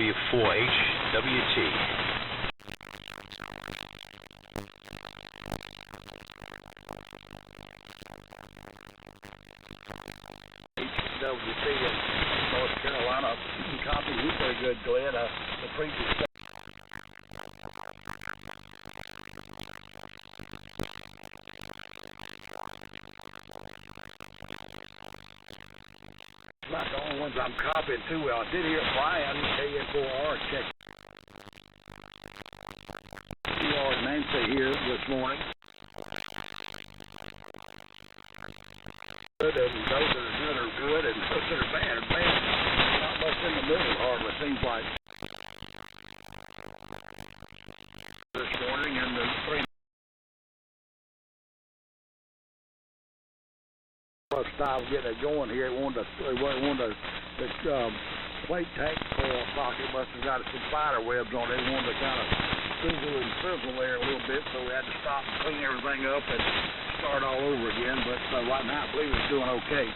W4HWT. HWT in North Carolina. Copy, he's very good, Glenn. The previous not the only ones I'm copying too well. I did hear Brian, KN4R, check. Nancy here this morning. Good, and those that are good, and those that are bad are bad. Not much in the middle, hardly, seems like. This morning, and the three style getting it going here. They wanted the plate tank pocket must have got some spider webs on it. They wanted to kind of sizzle there a little bit, so we had to stop and clean everything up and start all over again. But right now, I believe it's doing okay.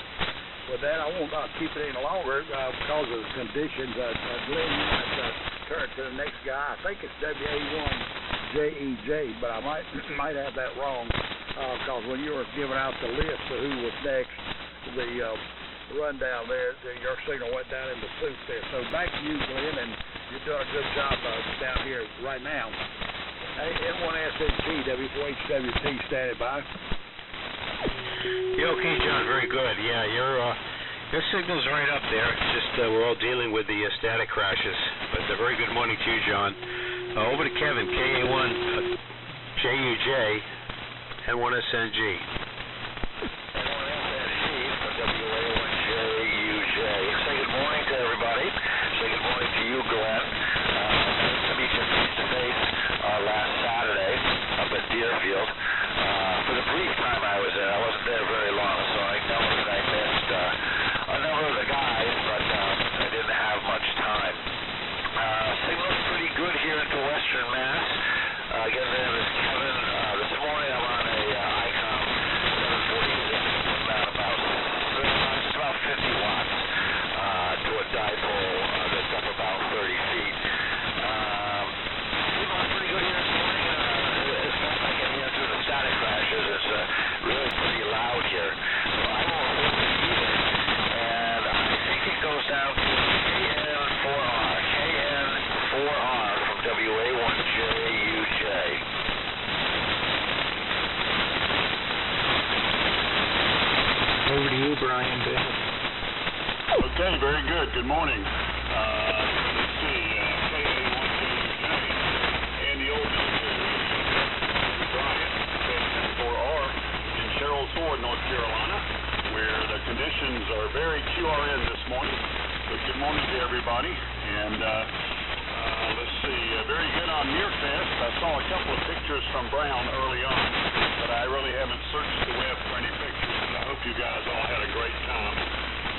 With that, I won't keep it any longer because of the conditions. Glenn, you might turn to the next guy. I think it's WA1JEJ, but I might have that wrong because when you were giving out the list of who was next, the rundown there, your signal went down in the soup there. So back to you, Glenn, and you're doing a good job down here right now. Hey, N1SNG, W4HWT, standing by. Yeah, okay, John, very good. Yeah, your signal's right up there. It's just we're all dealing with the static crashes. But very good morning to you, John. Over to Kevin, KA1JUJ, N1SNG. Say good morning to everybody. Say good morning to you, Glenn. Nice to meet you face-to-face last Saturday up at Deerfield. For the brief time I was there, I wasn't there very long, so I know that I missed a number of the guys, but I didn't have much time. Signal's pretty good here into Western Mass. Again, my name is Kevin. This morning I'm on a ICOM 746, just about 50 watts. To a dipole that's up about 30 feet. Signal's pretty good here this morning. As best I can hear through the static crashes, it's really pretty loud here. So I will hold it even, and I think it goes down to KN4R. KN4R from WA1JUJ. Over to you, Brian Bennett. Okay, very good. Good morning. Let's see, KA1JUJ and the old military Brian, KN4R in Sherrills Ford, North Carolina, where the conditions are very QRN this morning. So good morning to everybody. And let's see, very good on Nearfest. I saw a couple of pictures from Brown early on, but I really haven't searched the web for any pictures. And I hope you guys all had a great time.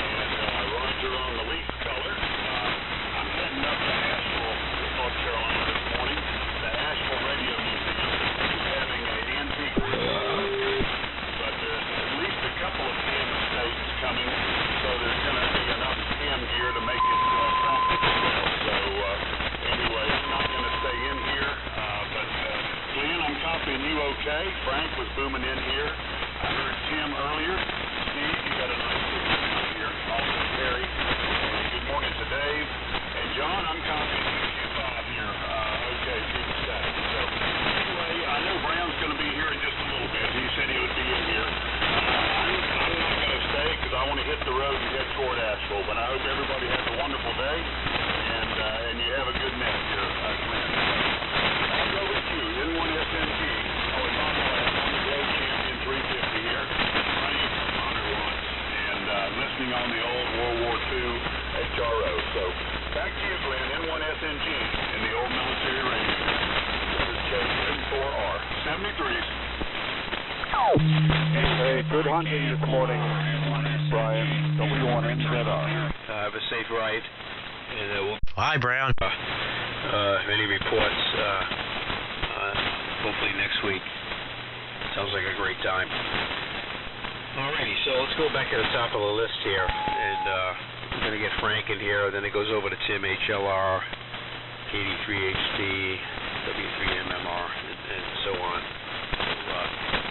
And Roger on the leaf color. I'm heading up to Asheville, North Carolina this morning. The Asheville Radio Museum is having an antique but there's at least a couple of ham states coming, so there's going to be enough ham gear to make it practical. So anyway, I'm not going to stay in here, but Glenn, I'm copying you okay. Frank was booming in here. I heard Tim earlier. Steve, you got a nice signal here. Also Terry. Good morning to Dave. And John, I'm copying Q5 here. Okay, through the static. So anyway, I know Brown's going to be here in just a little bit. He said he would be in here. I'm not going to stay because I want to hit the road and head toward Asheville. But I hope everybody has a wonderful day and you have a good net here, Glenn. I'll go with you. N1SNG. Oh, it's on the Globe Champion 350 here. Running 100 watts. And listening on the old World War II HRO. So back to you, Glenn. N1SNG in the old military radio. This is KN4R 73s. Hey, good hunting this morning, Brian. W1NZR. Have a safe ride. And hi, Brown. Any reports? Hopefully next week. Sounds like a great time. Alrighty, so let's go back to the top of the list here, and we're going to get Frank in here, then it goes over to Tim, HLR, KD3HD, W3MMR, and so on. So,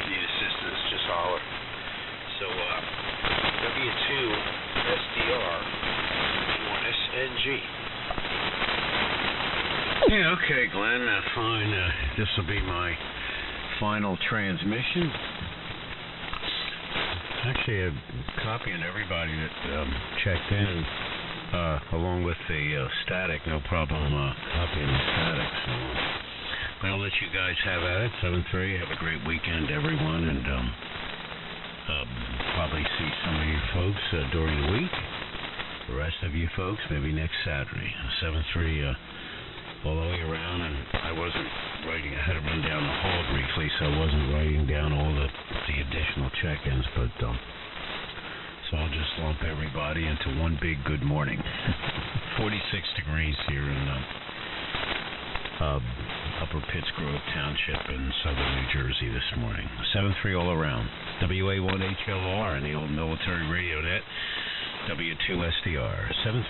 need assistance, just holler. So, W2SDR, W1SNG. Yeah, okay, Glenn, fine. This will be my final transmission. Actually, I'm copying everybody that checked in, along with the static. No problem copying the static. So I'll let you guys have at it. 7-3. Have a great weekend, everyone, and probably see some of you folks during the week. The rest of you folks, maybe next Saturday. 7-3. All the way around, and I wasn't writing. I had to run down the hall briefly, so I wasn't writing down all the additional check-ins, but so I'll just lump everybody into one big good morning. 46 degrees here in Upper Pittsgrove Township in southern New Jersey this morning. 7-3 all around. WA1HLR and the old military radio net. W2SDR. 7-3.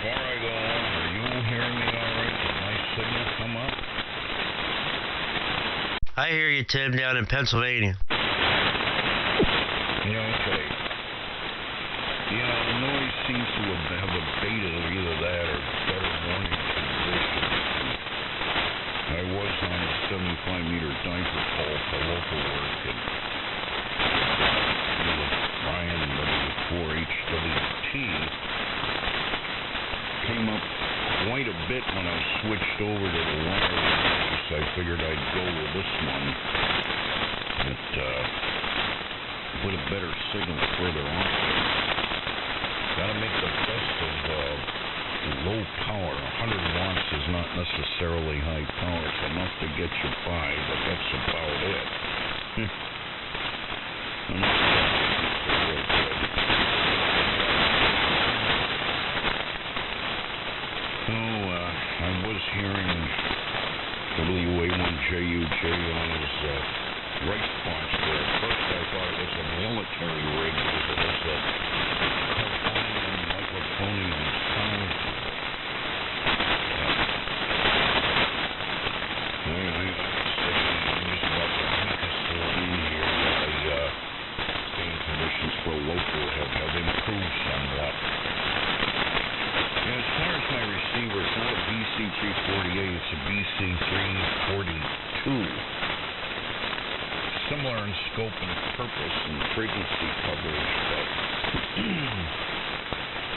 Before I go on, are you hearing me all right? Did my signal come up? I hear you, Tim, down in Pennsylvania. Yeah, okay. Yeah, the noise seems to have abated, or either that or better warning conditions. I was on a 75-meter diaper call for local work, and Brian W4HWT came up quite a bit when I switched over to the wireless. I figured I'd go with this one. It put a better signal further on. Gotta make the best of low power. 100 watts is not necessarily high power. It's enough to get you by, but that's about it. I was hearing WA1JUJ on his rice box there. At first I thought it was a military rig because it was a microphonium sound. Conditions for local have improved somewhat. As far as my receiver, it's not a BC348, it's a BC342. Similar in scope and purpose and frequency coverage, but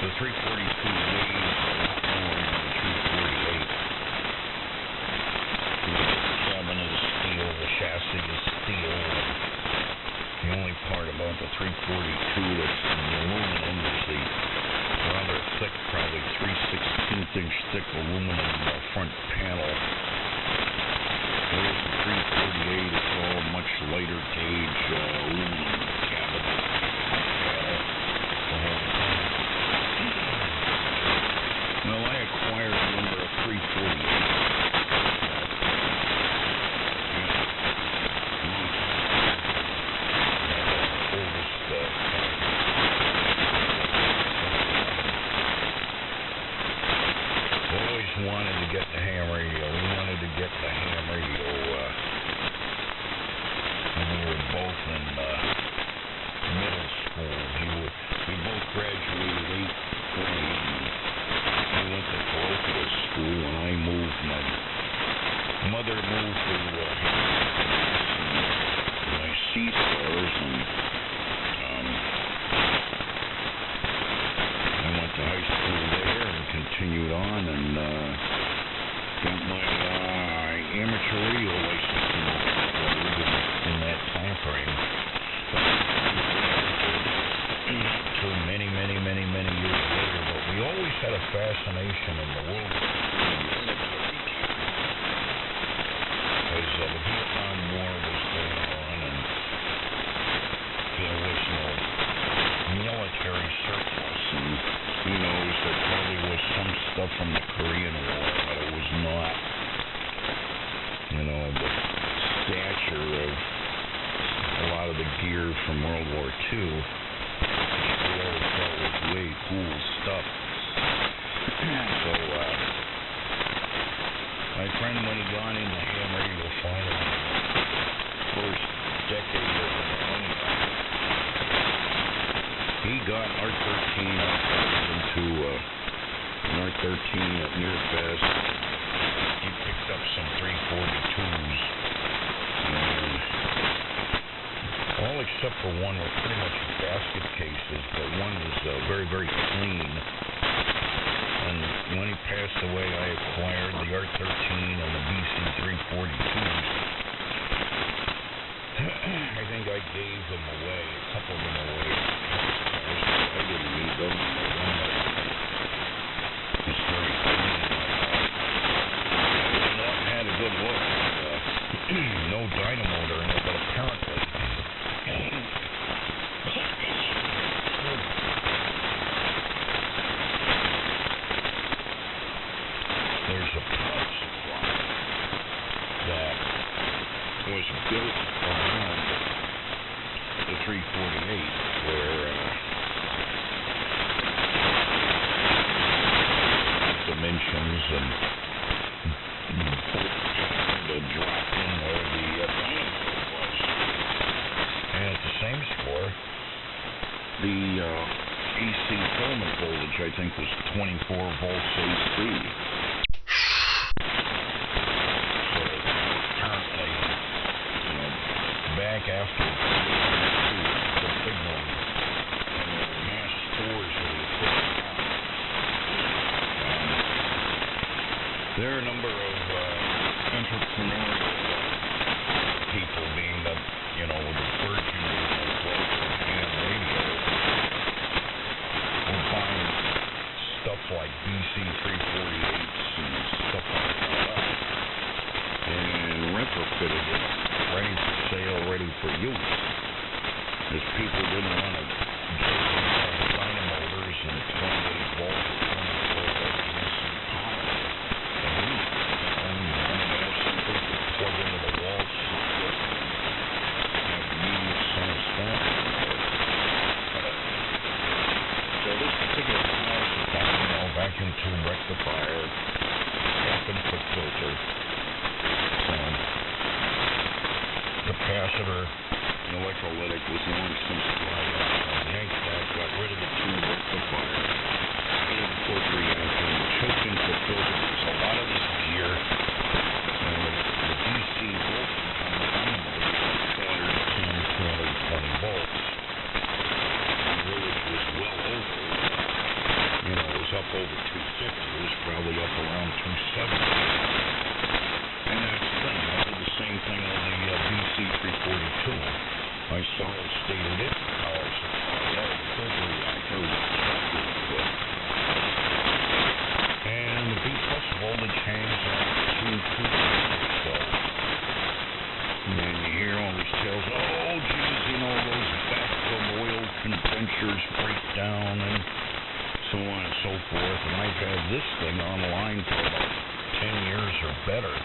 the 342 weighs a lot more than the 348. The cabin is steel, the chassis is steel, and the only part about the 342 that's the aluminum is the rather thick, probably 3/16-inch thick aluminum front panel. Whereas the 348 is all much lighter gauge aluminum cabinet panel. Well, I acquired a number of 348. Wanted to get the ham radio. We wanted to get the ham radio when we were both in middle school. We both graduated 8th grade. I went to parochial school and I moved. My mother moved to my C-stars, and I went to high school there and continued on and got my amateur radio license in that time frame. Until many years later, but we always had a fascination in the world because the Vietnam War was going on and there was no military surplus, and who knows, there probably was some stuff from the Korean War, but it was not, the stature of a lot of the gear from World War II. We always thought was way cool stuff. So, my friend, when he got into ham radio finally, first decade of the millennium, he got an R13 into an R13 at Nearfest. He picked up some 342s, and all except for one were pretty much basket cases, but one was very, very clean. And when he passed away, I acquired the R13 and the BC 342s. I think I gave them away, a couple of them away. I didn't need them. It's very clean. Had a good look. No dynamo motor in it, but apparently there's a power supply that was built around the 348 where dimensions and the drop in where the dynamo was. And at the same score, the AC filament voltage, I think, was 24 volts AC. So apparently, back after the big one, and there were mass stores where you put it on. There are a number of entrepreneurial people, being that, the virgin of ham radio, were buying stuff like BC 348s and stuff like that, and retrofitted it, ready for sale, ready for use. As people didn't want to get dynamotors and 28 volts or 24 volts DC power. Plug into the wall, have immediate satisfaction. So this particular power supply, vacuum tube rectifier, half-inch filter, capacitor, and electrolytic was long since dried out. I yanked that, got rid of the tube rectifier, added the plug reactor, and choked into the filter. There's a lot of this gear. The DC voltage on the dynamo is 210, 220 volts. The voltage was well over, it was up over 250. It was probably up around 270. And that's the thing. I did the same thing on the BC 342. I solid stated it. Power supply, the filter reactor was good. And the B plus voltage hangs on 220 or so. And then you hear all these tales, oh geez, those bathtub oil condensers break down and so on and so forth. And I've had this thing online for about 10 years or better.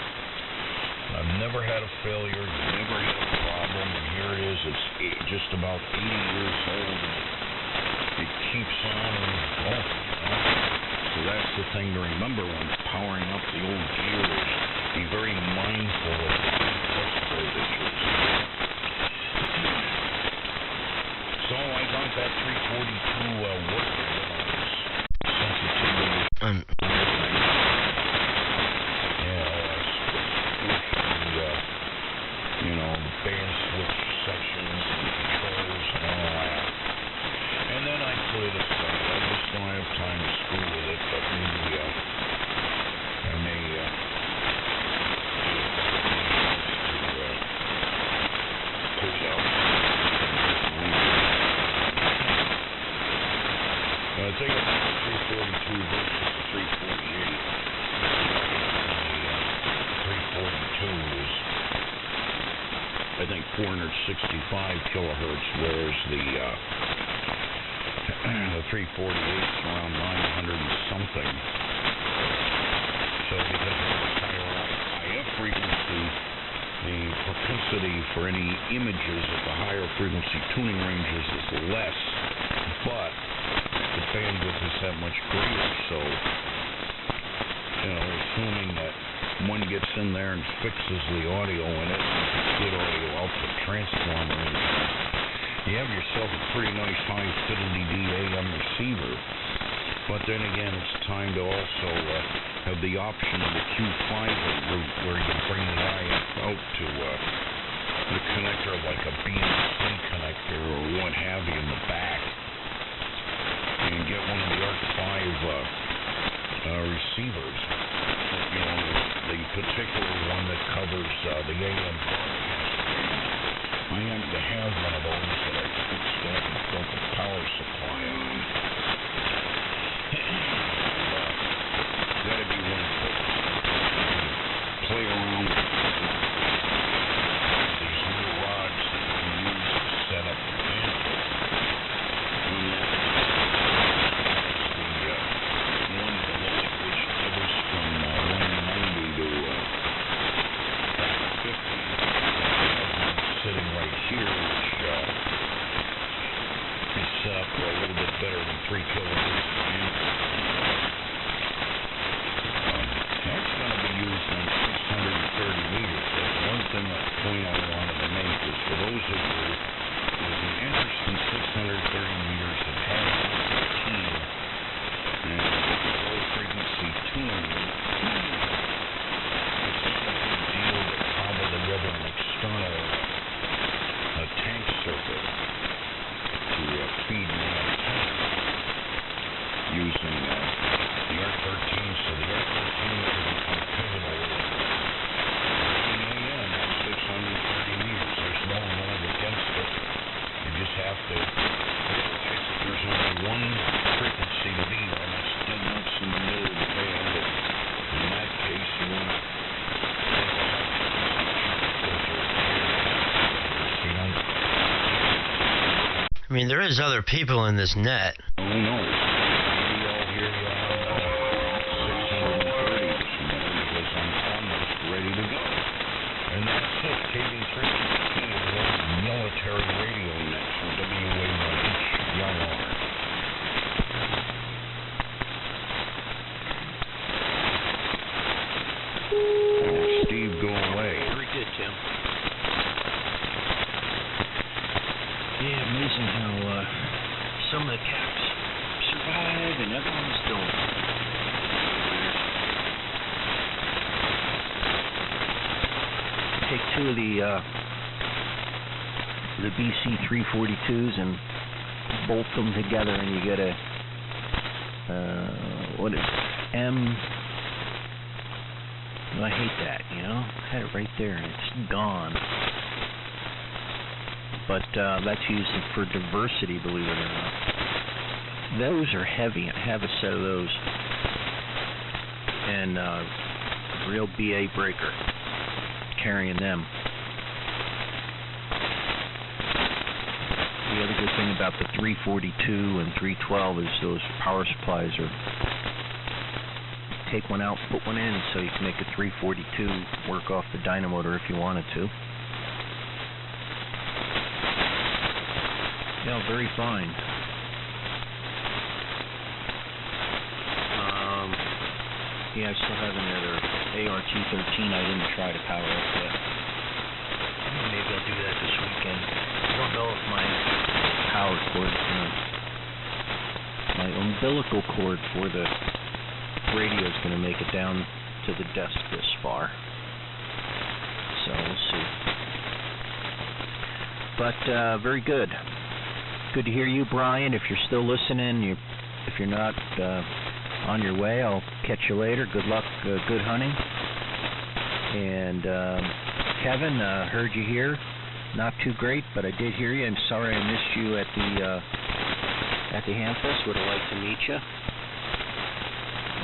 I've never had a failure, never had a problem, and here it is, it's just about 80 years old, and it keeps on going. So that's the thing to remember when powering up the old gear is be very mindful of the plus voltages. So I got that 342 working when I was sensitivity. Band switch sections and controls and all that. And then I put it aside. I just don't have time to screw with it, but maybe I may pull it out and I think about the 342 versus the 348. The 342 is, I think, 465 kilohertz, whereas the 348 is around 900 and something. So because of the higher IF frequency, the propensity for any images at the higher frequency tuning ranges is less, but the bandwidth is that much greater, so, assuming that one gets in there and fixes the audio in it, good audio output transformer, you have yourself a pretty nice high fidelity AM receiver. But then again, it's time to also have the option of the Q5 route where you bring the IF out to the connector like a BNC connector or what have you in the back, and get one of the ARC-V receivers. The particular one that covers the AM broadcast. I happen to have one of those that I fixed up and built a power supply on. Gotta be one focused. Play around with these little rods that you can use to set up the bandwidth. The one below it, which covers from 190 to 50, sitting right here, which is set up a little bit better than 3 kilohertz bandwidth. That's going to be used on 630 meters. That's one point I wanted to make is for those of you with an interest in 630 meters that have routine and low frequency tuning, it's not a big deal to cobble together an external tank circuit to feed an antenna using the ARC-13, so the ARC-13 can become pivotal in AM at 630 meters. There's no limit against it. You just have to realize that there's only one frequency to be on. That's dead nuts in the middle of the band. In that case, you want to take a high frequency filter. I mean, there is other people in this net. Oh, no. Maybe I'll hear you on 630 this morning because I'm almost ready to go. And that's it. KB316 is the military radio net for WA1HLR. Oh, Steve, go away. Very good, Tim. Yeah, amazing how some of the caps survive and other ones don't. Take two of the BC 342s and bolt them together, and you get a what is it? I hate that, I had it right there and it's gone. But that's used for diversity, believe it or not. Those are heavy. I have a set of those. And real BA breaker, carrying them. The other good thing about the 342 and 312 is those power supplies are, take one out, put one in, so you can make a 342 work off the dynamotor if you wanted to. Yeah, very fine. Yeah, I still have another ART-13 I didn't try to power up yet. Maybe I'll do that this weekend. I don't know if my power cord, my umbilical cord for the radio is going to make it down to the desk this far. So we'll see. But very good. Good to hear you, Brian. If you're still listening, if you're not on your way, I'll catch you later. Good luck, good hunting. And Kevin, heard you here. Not too great, but I did hear you. I'm sorry I missed you at the Hamfest. Would have liked to meet you.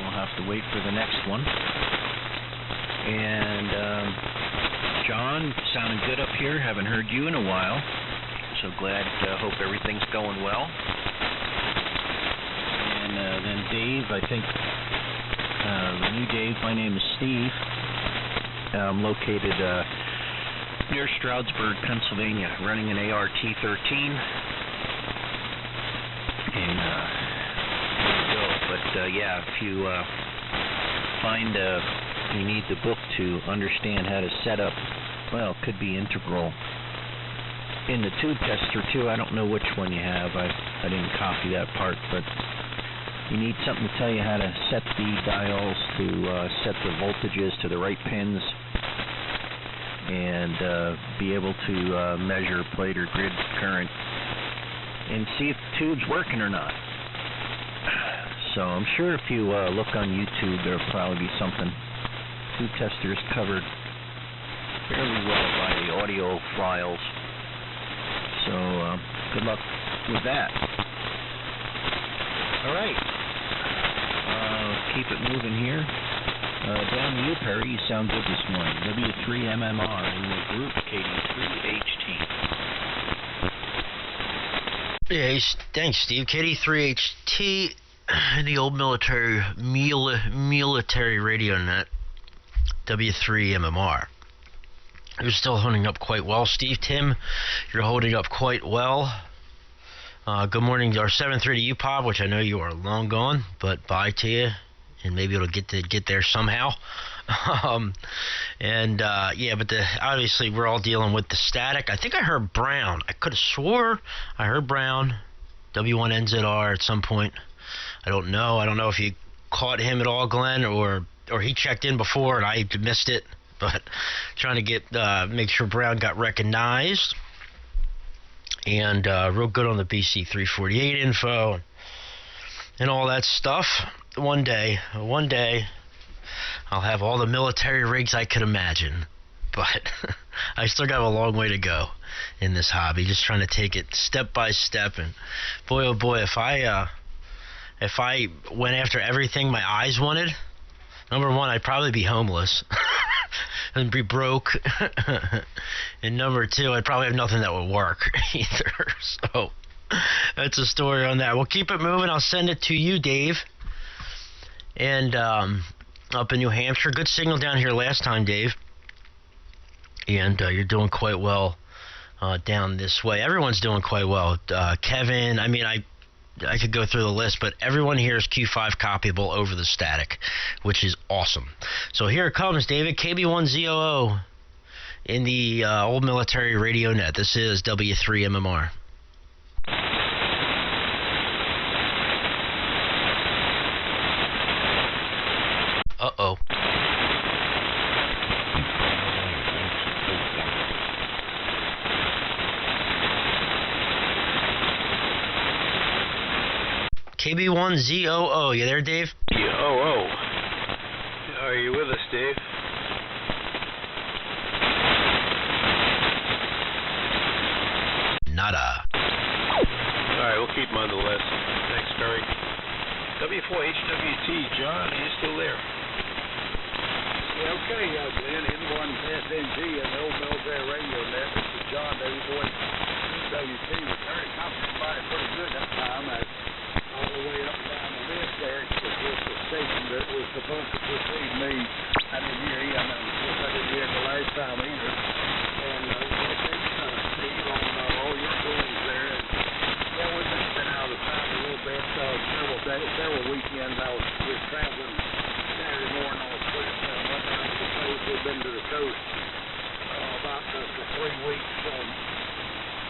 We'll have to wait for the next one. And John, sounding good up here. Haven't heard you in a while. So glad, hope everything's going well. And then Dave, I think, the new Dave, my name is Steve. I'm located near Stroudsburg, Pennsylvania, running an ART-13. And yeah, if you find you need the book to understand how to set up, well, it could be integral. In the tube tester, too, I don't know which one you have. I didn't copy that part, but you need something to tell you how to set the dials to set the voltages to the right pins and be able to measure plate or grid current and see if the tube's working or not. So I'm sure if you look on YouTube, there'll probably be something. Tube tester is covered fairly well by the audio files. So good luck with that. All right. Keep it moving here. Down to you, Perry. You sound good this morning. W3MMR in the group, KD3HT. Yeah, thanks, Steve. KD3HT in the old military radio net, W3MMR. You're still holding up quite well, Steve. Tim, you're holding up quite well. Good morning, our 7-3 to you, Pop, which I know you are long gone, but bye to you, and maybe it'll get there somehow. Yeah, but obviously we're all dealing with the static. I think I heard Brown. I could have swore I heard Brown, W1NZR at some point. I don't know. I don't know if you caught him at all, Glenn, or he checked in before and I missed it. But trying to make sure Brown got recognized. And real good on the BC 348 info and all that stuff. One day, I'll have all the military rigs I could imagine. But I still got a long way to go in this hobby. Just trying to take it step by step. And boy, oh boy, if I went after everything my eyes wanted, number one, I'd probably be homeless. And be broke. And number two, I'd probably have nothing that would work either. So that's a story on that. We'll keep it moving. I'll send it to you, Dave. And up in New Hampshire, good signal down here last time, Dave. And you're doing quite well down this way. Everyone's doing quite well. Kevin, I mean, I could go through the list, but everyone here is Q5 copyable over the static, which is awesome. So here it comes, David, KB1ZOO in the old military radio net. This is W3MMR. Uh-oh. KB1ZOO, you there, Dave? Oh. Are you with us, Dave? Nada. All right, we'll keep him on the list. Thanks, Perry. W4HWT, John, are you still there? Yeah, okay, Glenn, N1SNG and the old military radio net. This is John, W4HWT. Very confident about it pretty good that time. All the way up and down the list there, it was the station that was supposed to precede me. I didn't hear him, and of course I didn't hear the last time either. And Steve, on all your doings there. And yeah, we've been out of town a little bit, several weekends. I was traveling Saturday morning on a trip and went down to the coast. We've been to the coast about for 3 weeks.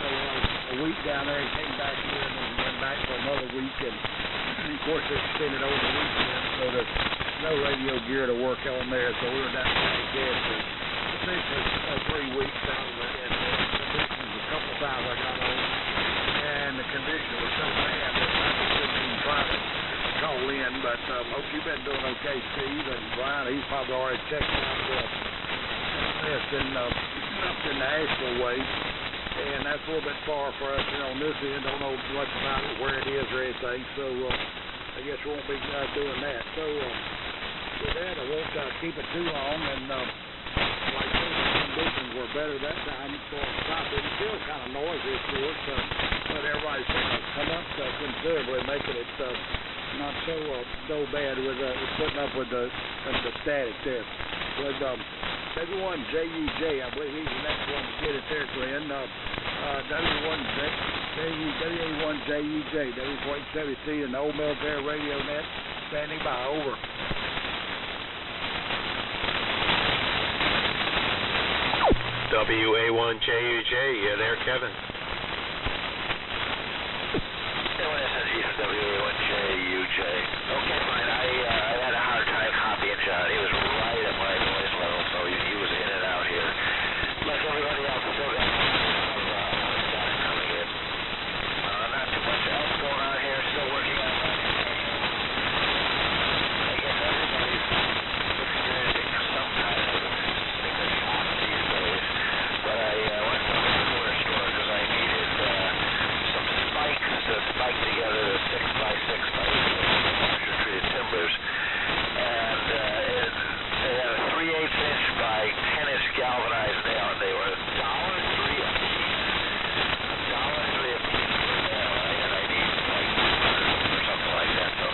A week down there, came back here and then went back for another week, and of course they extended over the weekend, so there's no radio gear to work on there, so we were down there again for essentially 3 weeks out of it, and the conditions a couple times I got on, and the condition was so bad that I couldn't even try to call in, but hope you've been doing okay, Steve, and Brian, he's probably already checked out this up in the Asheville way. And that's a little bit far for us here on this end. Don't know much about it, where it is or anything. So I guess we won't be doing that. So with that, I won't keep it too long. And like I said, the conditions were better that time. So it stopped. It's still kind of noisy, of course. But everybody's come up considerably, making it not so bad with putting up with the static there. With W1 JUJ, I believe he's the next one to get it there, Glenn. W1JUJ, W4HWT, and the old military radio net. Standing by, over. WA1JUJ, you there, Kevin? SNG from WA1JUJ. Okay, fine. I had a hard time copying John. He was right at my noise level, so he was in and out here. Like everybody else, still got static coming in. Not too much else going on here. Still working on that. I guess everybody's experiencing some kind of sticker shock these days. But I went to the hardware store because I needed some spikes to spike together the 6x6 by 8 treated timbers. And they had a 3/8" by 10" galvanized nail, and they were $1.03 a piece. $1.03 a piece for a nail, and I need like 200 or something like that. So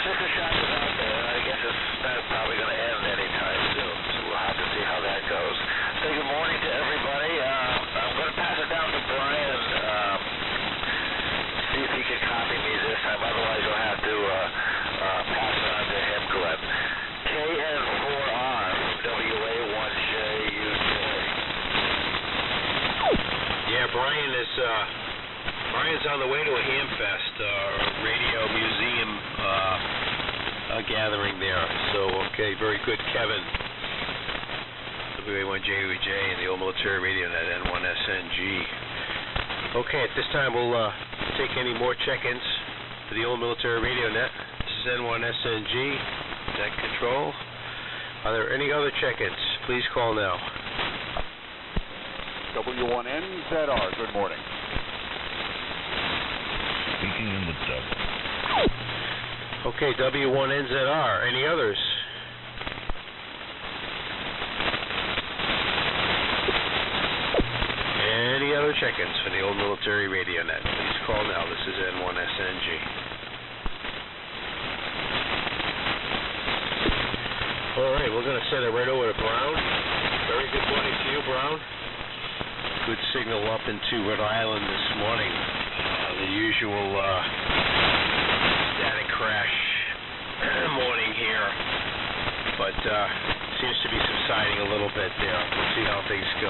sticker shock is out there, and I guess it's not probably going to end anytime soon. So we'll have to see how that goes. Say good morning to everybody. I'm going to pass it down to Brian. See if he can copy me this time. Otherwise, you'll have to pass it on to him, Glenn. KN4R from WA1JUJ. Yeah, Brian's on the way to a Hamfest, radio museum gathering there. So, okay, very good, Kevin. WA1JUJ and the Old Military Radio Net, N1SNG. Okay, at this time we'll take any more check-ins for the Old Military Radio Net. This is N1SNG, Net Control. Are there any other check-ins? Please call now. W1NZR, good morning. Speaking in the double. Okay, W1NZR. Any others? Any other check-ins for the Old Military Radio Net? Please call now. This is N1SNG. All right, we're going to send it right over to Brown. Very good morning to you, Brown. Good signal up into Rhode Island this morning. The usual static crash morning here, but seems to be subsiding a little bit there. We'll see how things go.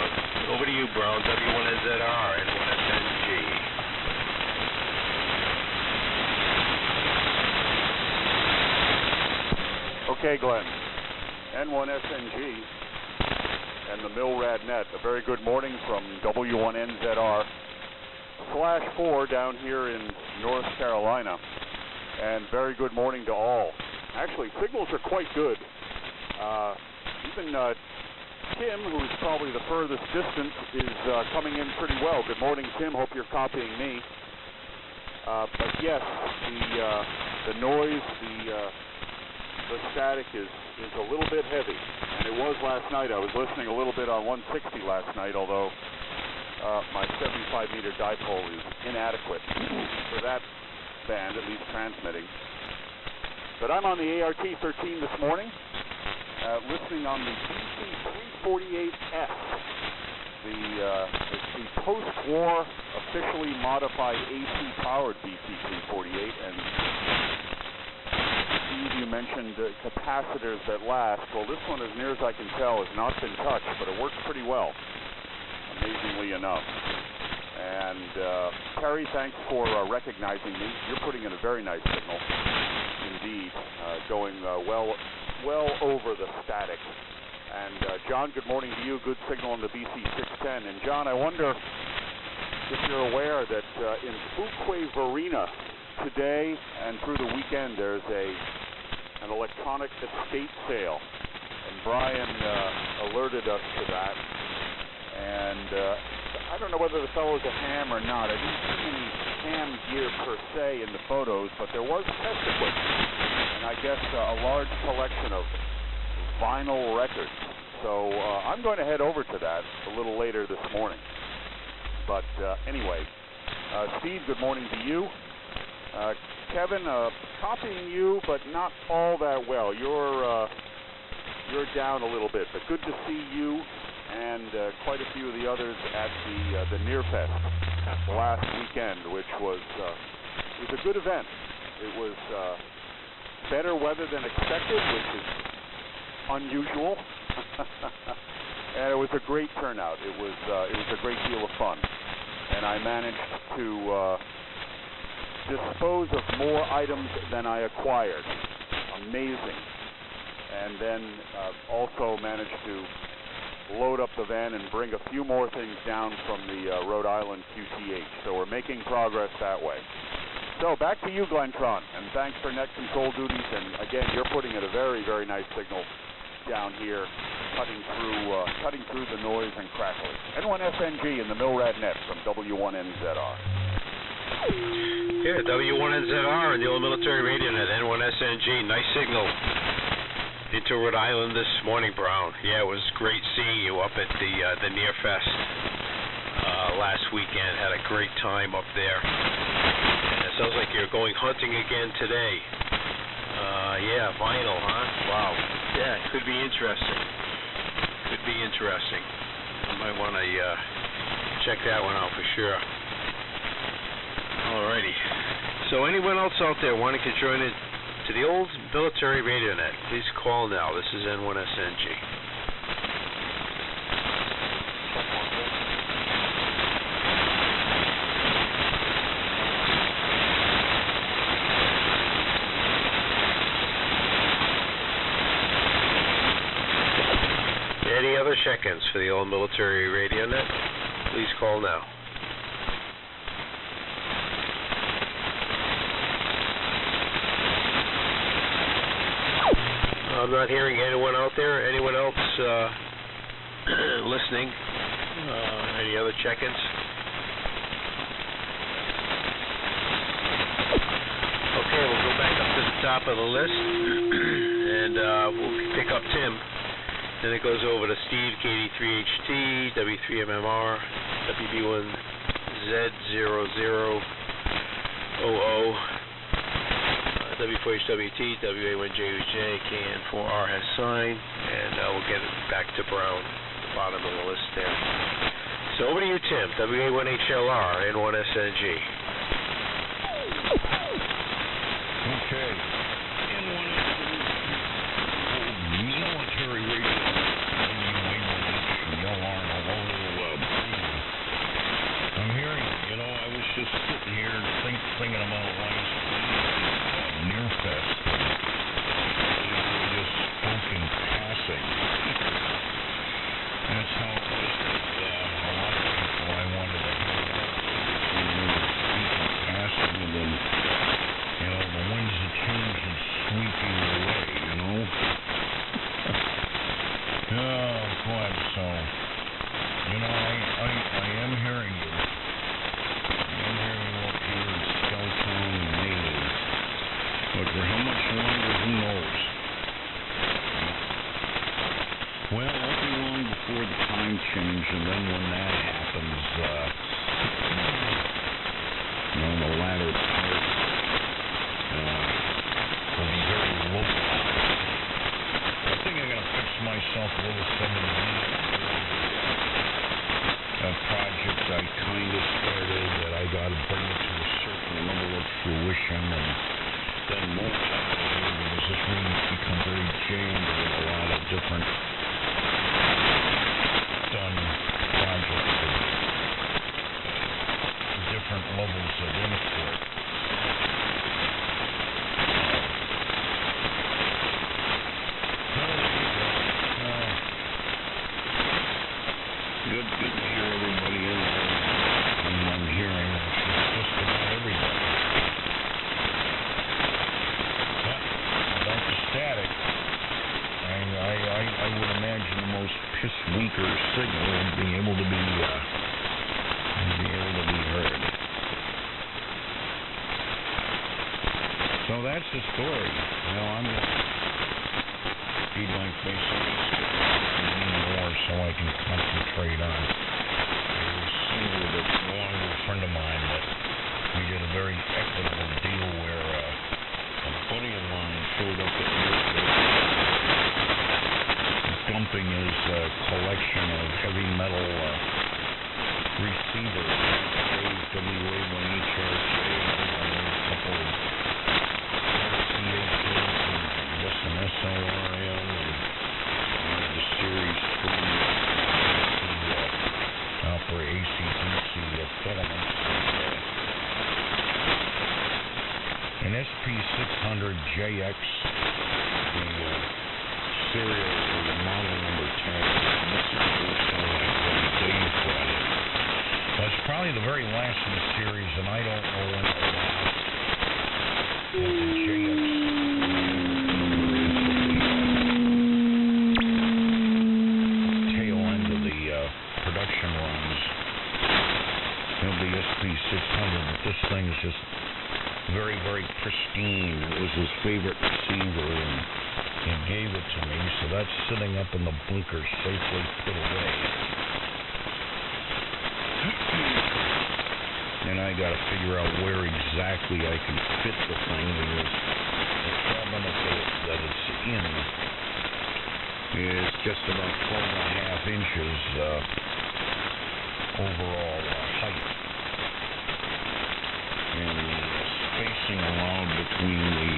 Over to you, Brown. W1NZR and 1SNG. Okay, Glenn. N1SNG and the Milrad Net. A very good morning from W1NZR/4 down here in North Carolina. And very good morning to all. Actually, signals are quite good. Even Tim, who's probably the furthest distance, is coming in pretty well. Good morning, Tim. Hope you're copying me. But yes, the noise, the static is a little bit heavy, and it was last night. I was listening a little bit on 160 last night, although my 75-meter dipole is inadequate for that band, at least transmitting. But I'm on the ART-13 this morning, listening on the BC-348S, the post-war officially modified AC-powered BC-348, and Steve, you mentioned capacitors that last. Well, this one, as near as I can tell, has not been touched, but it works pretty well, amazingly enough. And Terry, thanks for recognizing me. You're putting in a very nice signal, indeed, going well over the static. And John, good morning to you. Good signal on the BC-610. And John, I wonder if you're aware that in Fuquay Varina today and through the weekend, there's an electronic estate sale, and Brian alerted us to that. And I don't know whether the fellow's a ham or not. I didn't see any ham gear per se in the photos, but there was test equipment, and I guess a large collection of vinyl records. So I'm going to head over to that a little later this morning. But anyway, Steve, good morning to you. Kevin, copying you, but not all that well. You're down a little bit, but good to see you and quite a few of the others at the Nearfest last weekend, which was a good event. It was better weather than expected, which is unusual. And it was a great turnout. It was a great deal of fun, and I managed to dispose of more items than I acquired. Amazing. And then also managed to load up the van and bring a few more things down from the Rhode Island QTH. So we're making progress that way. So back to you, Glentron, and thanks for net control duties. And again, you're putting in a very, very nice signal down here, cutting through the noise and crackling. N1SNG in the Milrad net from W1NZR. Yeah, W1NZR and the old military radio net, N1SNG. Nice signal into Rhode Island this morning, Brown. Yeah, it was great seeing you up at the Near Fest last weekend. Had a great time up there. And it sounds like you're going hunting again today. Yeah, vinyl, huh? Wow. Yeah, could be interesting. Could be interesting. I might want to check that one out for sure. Alrighty. So anyone else out there wanting to join in to the old military radio net, please call now. This is N1SNG. Any other check-ins for the old military radio net, please call now. I'm not hearing anyone out there. Anyone else listening? Any other check-ins? Okay, we'll go back up to the top of the list, and we'll pick up Tim. Then it goes over to Steve, KD3HT, W3MMR, WB1Z0000, W4HWT, WA1JUJ, KN4R has signed, and we'll get it back to Brown, the bottom of the list there. So over to you, Tim, WA1HLR, N1SNG. Okay. N1SNG, military radio, WA1HLR, I'm hearing, I was just sitting here thinking about last Near Fest. We just spoke in passing. That's how it was with a lot of people I wanted to hang out with. We were speaking passing, and then, the winds would change and sweep you away, Oh, boy, so, I am hearing you. I'm hearing you up here in Skelton and Maine. But for how much longer, who knows? Well, I'll be long before the time change, and then when that happens, the latter part will be very localized. I think I'm going to fix myself a little 7D. A project I kind of started that I got to bring it to a certain level of fruition, and then multitask because this room's become very jammed with a lot of different done projects at different levels of import. Good to hear everybody in there. I'm hearing just about everybody. But about the static, I would imagine the most piss-weaker signal would be able to be heard. So that's the story. I'm going to feed my face more so I can concentrate on a single that belonged to a friend of mine that we did a very equitable deal where a buddy of mine showed up at dumping his collection of heavy metal receivers, WA1HRJ, a couple of RCHs, only the very last in the series, and I don't know when the last of the JX tail end of the production runs. It'll be SP600, but this thing is just very, very pristine. It was his favorite receiver, and he gave it to me, so that's sitting up in the bunker safely put away. And I got to figure out where exactly I can fit the thing, because the cabinet that it's in is just about 12.5 inches overall height. And the spacing allowed between the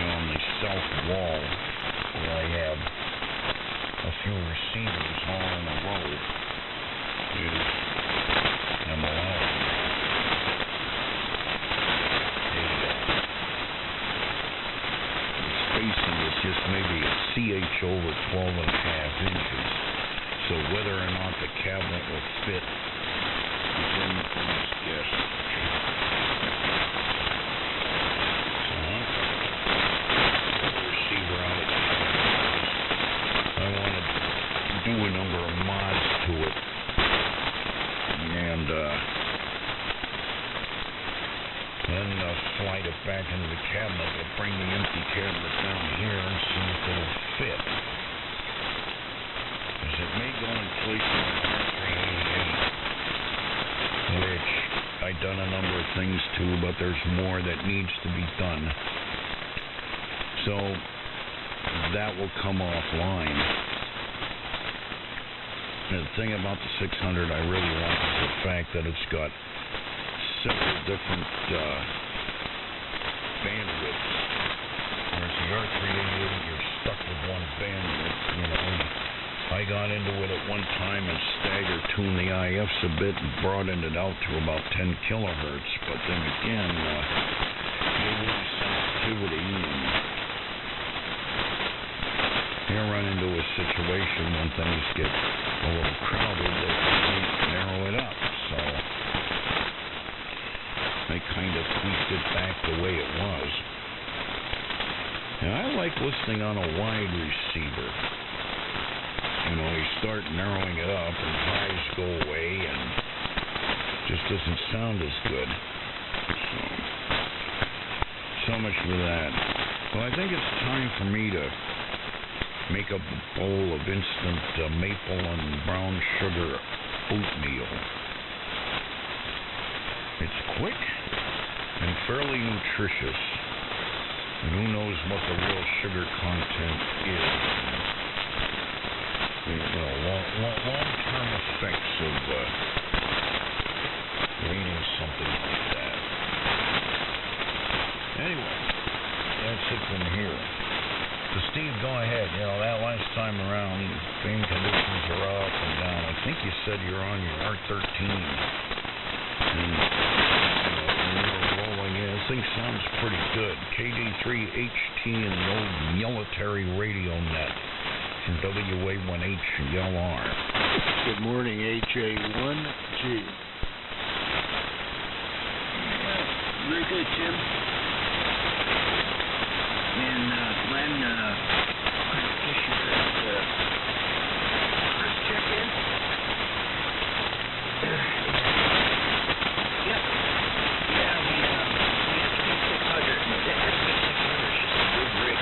on the south wall, where I have a few receivers all in a row, I'm allowed the spacing is just maybe a CH over 12.5 inches. So whether or not the cabinet will fit is anyone's guess. Receiver on it. I want to do a number of mods to it, and then slide it back into the cabinet. I'll bring the empty cabinet down here and see if it'll fit. Because it may go in place on the R388, which I've done a number of things to, but there's more that needs to be done. So that will come offline. And the thing about the 600 I really like is the fact that it's got several different bandwidths. Whereas the R388, you're stuck with one bandwidth, you know. I got into it at one time and stagger tuned the IFs a bit and broadened it out to about 10 kilohertz. But then again, you lose sensitivity, and you run into a situation when things get a little crowded that you narrow it up. So I kind of tweaked it back the way it was. And I like listening on a wide receiver. You know, you start narrowing it up and highs go away and just doesn't sound as good. So much for that. Well, I think it's time for me to make up a bowl of instant maple and brown sugar oatmeal. It's quick and fairly nutritious. And who knows what the real sugar content is. You know, long-term effects of eating something like that. Anyway, that's it from here. So Steve, go ahead. You know, that last time around, game conditions are up and down. I think you said you're on your R13. And you were rolling in. This thing sounds pretty good. KD3HT and the old military radio net from WA1HLR. Good morning, HA1G. Very good, Jim. And Glenn, issued that first check-in. Yep. Yeah, the SP600. The SP600 is just a good rig.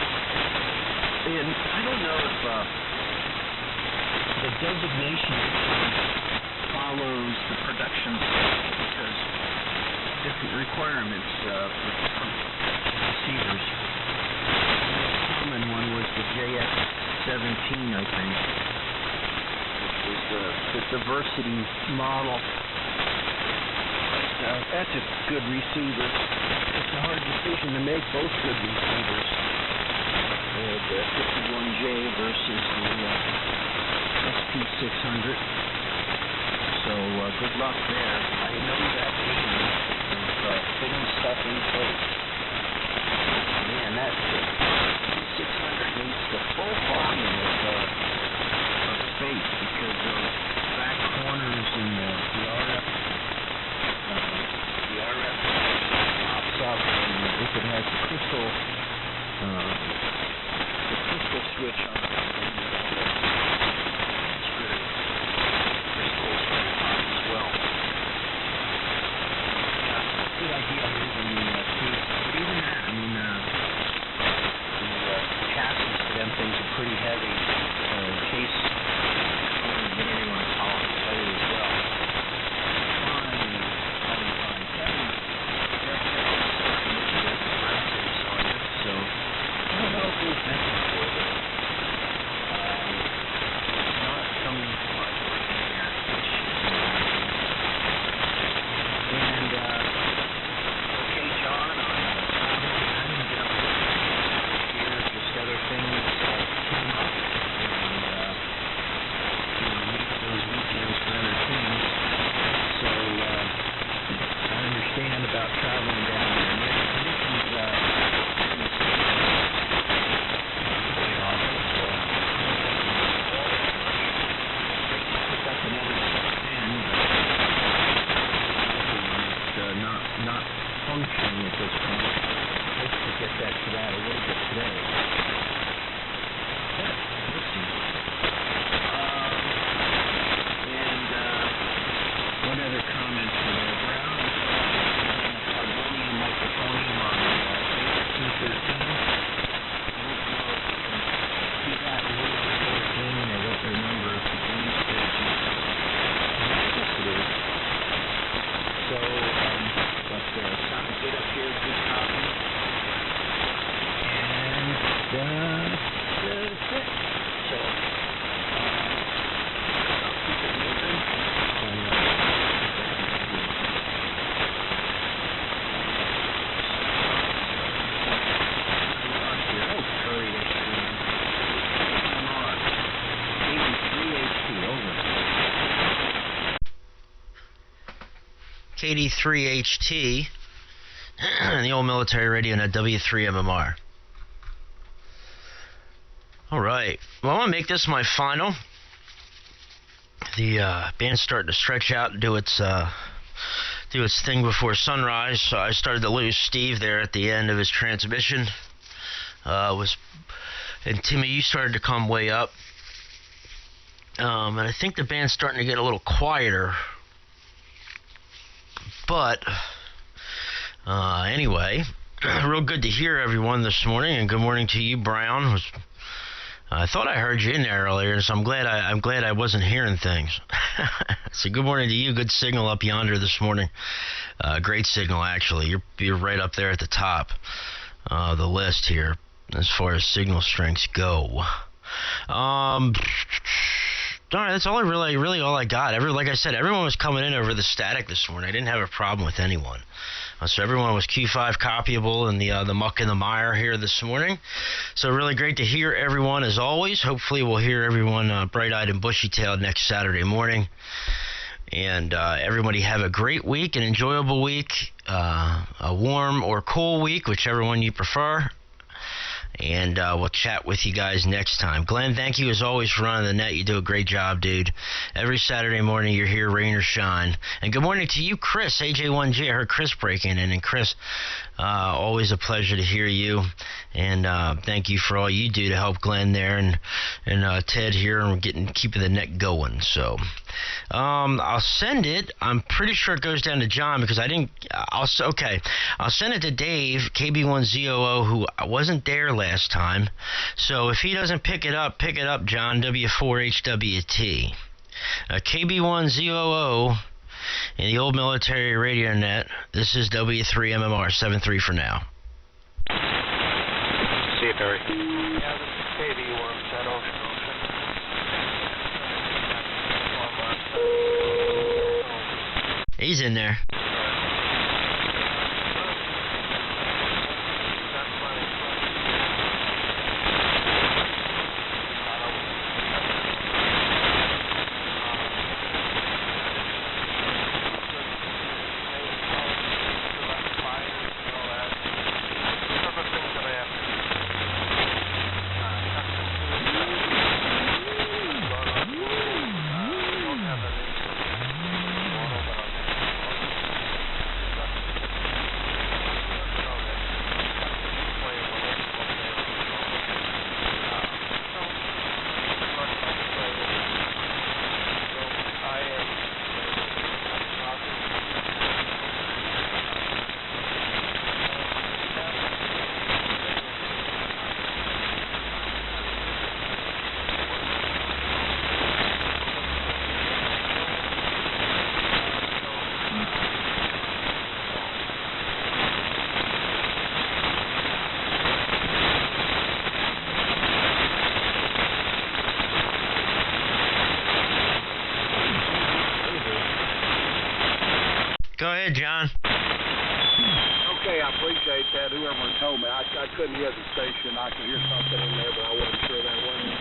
And I don't know if the designation follows the production schedule, because different requirements for different receivers. The common one was the JX17, I think, which was the diversity model. That's a good receiver. It's a hard decision to make, both good receivers. The 51J versus the SP600. So good luck there. I know that putting stuff in place. Man, that 600 needs the full volume of space, because those back corners in the RF 6. So, I'll keep it moving. KD3HT, the old military radio net W3MMR. All right. Well, I want to make this my final. The band's starting to stretch out and do its thing before sunrise. So I started to lose Steve there at the end of his transmission. And Timmy, you started to come way up. And I think the band's starting to get a little quieter. But anyway, real good to hear everyone this morning, and good morning to you, Brown. I thought I heard you in there earlier, so I'm glad I wasn't hearing things. So good morning to you. Good signal up yonder this morning. Great signal, actually. You're right up there at the top of the list here as far as signal strengths go. All right, that's all all I got. Like I said, everyone was coming in over the static this morning. I didn't have a problem with anyone. So everyone was Q5 copyable in the muck and the mire here this morning. So really great to hear everyone as always. Hopefully we'll hear everyone bright-eyed and bushy-tailed next Saturday morning. And everybody have a great week, an enjoyable week, a warm or cool week, whichever one you prefer. And we'll chat with you guys next time. Glenn, thank you as always for running the net. You do a great job, dude. Every Saturday morning you're here, rain or shine. And good morning to you, Chris, AJ1G. I heard Chris breaking in. And Chris, always a pleasure to hear you. And thank you for all you do to help Glenn there and Ted here and keeping the net going. So I'll send it. I'm pretty sure it goes down to John because I didn't. I'll send it to Dave, KB1ZOO, who wasn't there last time. So if he doesn't pick it up, John, W4HWT. KB1ZOO in the old military radio net. This is W3MMR 73 for now. See you, Perry. Yeah, this is KD1, He's in there. Go ahead, John. Okay, I appreciate that. Whoever told me, I couldn't hear the station. I could hear something in there, but I wasn't sure that wasn't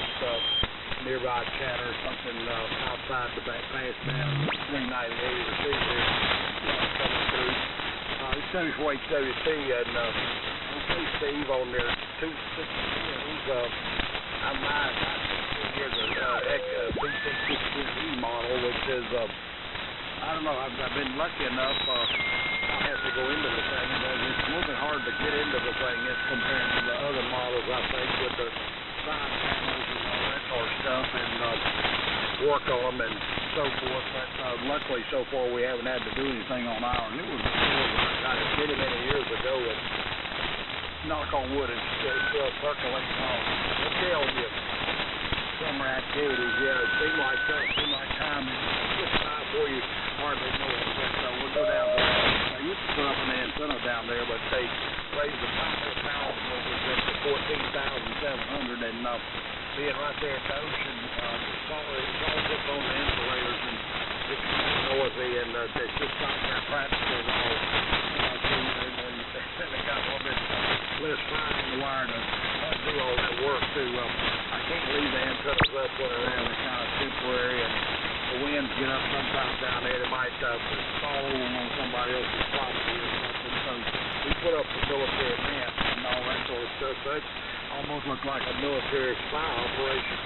nearby chatter or something outside the back pass down 398 or 2 here coming through. It's 74HWT and okay, Steve on there. He's I'm mine. Here's a B616E model, which is I don't know. I've been lucky enough. I have to go into the thing, and it's a little bit hard to get into the thing as compared to the other models. I think with the side panels and all that sort of stuff, and work on them and so forth. But luckily, so far, we haven't had to do anything on ours. It was before I got it many years ago, and knock on wood, it's still percolating on. I'll tell you, summer activities. Yeah, it seemed like time is just by before you hardly know it. So we'll go down there. put up an antenna down there, but they raised the power voltage up to 14,700, and being right there at the ocean, it's all just on the insulators, and it's kind of noisy, and it's just not very practical at all. And they got a little bit less fine in the wire to do all that work too. I can't leave the antennas up when they're around. They're kind of temporary, and the winds get up sometimes down there. They might fall over on somebody else's property or something. So we put up the military net and all that sort of stuff. So it almost looks like a military spy operation.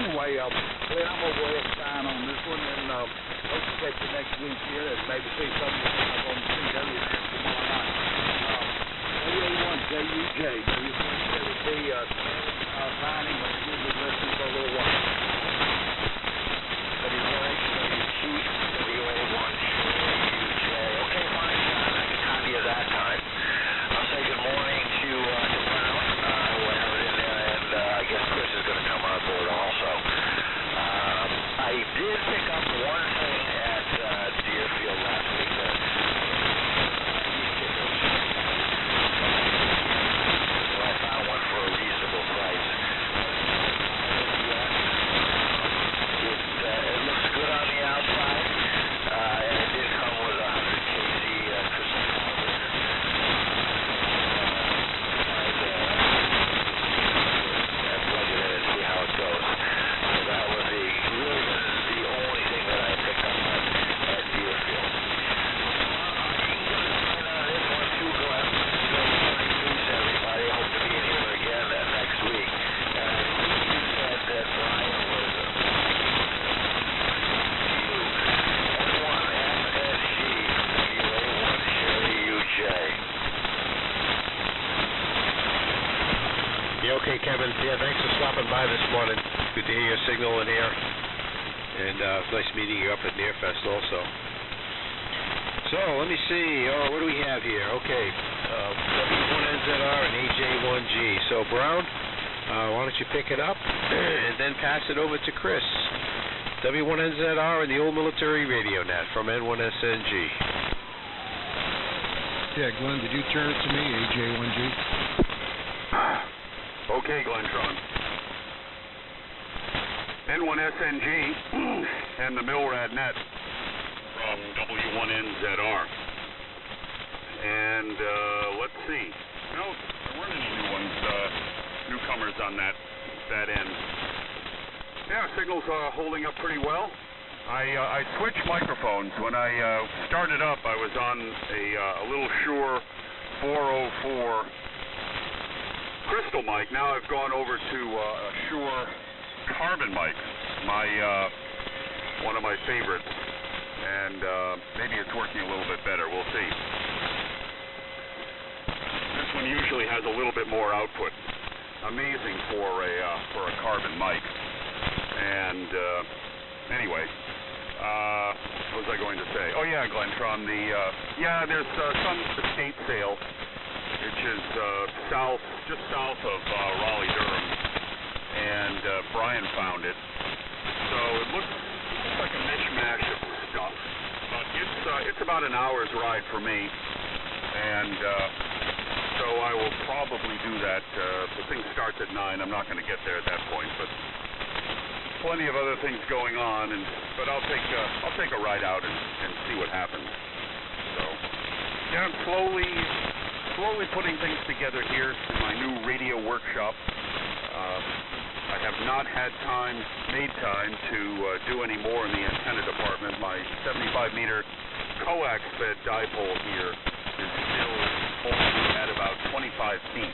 Anyway, Glenn, I'm going to go ahead and sign on this one, and hope to catch you next week here and maybe see something on the CW there tomorrow night. WA1JUJ, WA1JUJ, signing, and we'll be listening for a little while. WA1JUJ. Okay, fine, John. I can copy you that time. I'll say good morning to Brown. We'll have it in there, and I guess Chris is going to come on board also. I did pick up one thing at Deerfield last week. I found one for a reasonable price. It looks good on the outside, and it did come with a 100 kc crystal caliber. I'd plug it in and see how it goes. So that was really the only thing that I picked up at Deerfield. This one too, Glenn. Everybody. Hope to be in here again next week. You said that Brian was Yeah, okay, Kevin. Yeah, thanks for stopping by this morning. Good to hear your signal in here. And nice meeting you up at Nearfest also. So, let me see. Oh, what do we have here? Okay. W1NZR and AJ1G. So, Brown, why don't you pick it up and then pass it over to Chris. W1NZR and the old military radio net from N1SNG. Yeah, Glenn, did you turn it to me, AJ1G? Okay, Glentron. N1SNG and the Milrad net from W1NZR. And let's see. No, there weren't any newcomers on that end. Yeah, signal's holding up pretty well. I switched microphones. When I started up, I was on a little Shure 404 crystal mic. Now I've gone over to a Shure carbon mic, one of my favorites, and maybe it's working a little bit better. We'll see. This one usually has a little bit more output. Amazing for a carbon mic. And anyway, what was I going to say? Oh yeah, Glentron. There's some estate sale, which is just south of Raleigh, Durham, and Brian found it. So it looks like a mishmash of stuff, but it's about an hour's ride for me, and so I will probably do that. The thing starts at 9. I'm not going to get there at that point, but plenty of other things going on, but I'll take a ride out and see what happens. So yeah, I'm slowly putting things together here in my new radio workshop. I have not made time to do any more in the antenna department. My 75-meter coax fed dipole here is still only at about 25 feet.